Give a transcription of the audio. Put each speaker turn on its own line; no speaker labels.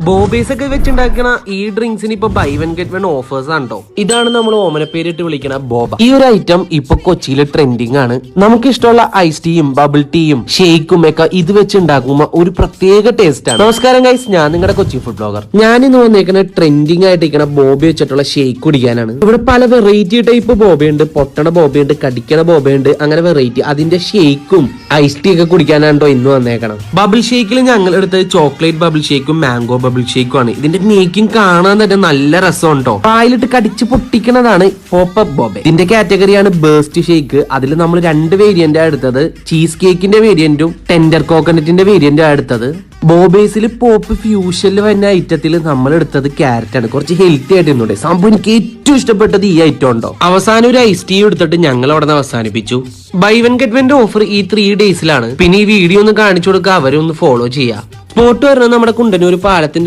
ബോബേസ് ഒക്കെ വെച്ചുണ്ടാക്കണ ഈ ഡ്രിങ്ക്സിന് ഇപ്പൊ buy one get one offers ആണോ. ഇതാണ് നമ്മൾ ഓമനപ്പേരിട്ട് വിളിക്കണ ബോബ. ഈ ഒരു ഐറ്റം ഇപ്പൊ കൊച്ചിയില് ട്രെൻഡിങ് ആണ്. നമുക്ക് ഇഷ്ടമുള്ള ഐസ് ടീയും ബബിൾ ടീയും ഷേക്കും ഒക്കെ ഇത് വെച്ചുണ്ടാക്കുമ്പോ ഒരു പ്രത്യേക ടേസ്റ്റ് ആണ്. നമസ്കാരം ഗൈസ്, ഞാൻ നിങ്ങളുടെ കൊച്ചി ഫുഡ് ബ്ലോഗർ. ഞാൻ ഇന്ന് വന്നേക്കുന്ന ട്രെൻഡിങ് ആയിട്ടിരിക്കണ ബോബ വെച്ചിട്ടുള്ള ഷേക്ക് കുടിക്കാനാണ്. ഇവിടെ പല വെറൈറ്റി ടൈപ്പ് ബോബയുണ്ട്, പൊട്ടണ ബോബയുണ്ട്, കടിക്കണ ബോബയുണ്ട്, അങ്ങനെ വെറൈറ്റി. അതിന്റെ ഷേക്കും ഐസ് ടീ ഒക്കെ കുടിക്കാനാണോ ഇന്ന് വന്നേക്കണം. ബബിൾ ഷേക്കിൽ ഞങ്ങൾ എടുത്തത് ചോക്ലേറ്റ് ബബിൾ ഷേക്കും മാംഗോ ബബിൾ ഷേക്കും ആണ്. ഇതിന്റെ മേക്കിംഗ് കാണാൻ തന്നെ നല്ല രസമുണ്ടോ. പാലിട്ട് കടിച്ച് പൊട്ടിക്കുന്നതാണ് പോപ്പപ്പ് ബോബെ. ഇതിന്റെ കാറ്റഗറിയാണ് ബേസ്റ്റ് ഷേക്ക്. അതിൽ നമ്മൾ 2 വേരിയന്റ് എടുത്തത്, ചീസ് കേക്കിന്റെ വേരിയന്റും ടെൻഡർ കോക്കനറ്റിന്റെ വേരിയന്റും എടുത്തത്. ബോബേസിൽ പോപ്പ് ഫ്യൂഷനിൽ വരുന്ന ഐറ്റത്തിൽ നമ്മൾ എടുത്തത് ക്യാരറ്റ് ആണ്. കുറച്ച് ഹെൽത്തി ആയിട്ട് ഇരുന്നോട്ടെ. സംഭവം എനിക്ക് ഏറ്റവും ഇഷ്ടപ്പെട്ടത് ഈ ഐറ്റം ഉണ്ടോ. അവസാനം ഒരു ഐസ് ടീ എടുത്തിട്ട് ഞങ്ങൾ അവിടെ നിന്ന് അവസാനിപ്പിച്ചു. Buy one get one offer ഈ 3 ഡേയ്സിലാണ്. പിന്നെ ഈ വീഡിയോ ഒന്ന് കാണിച്ചു കൊടുക്കുക, അവരൊന്ന് ഫോളോ ചെയ്യാം. സ്പോട്ട് വരുന്നത് നമ്മുടെ കുണ്ടന്നൂർ പാലത്തിന്റെ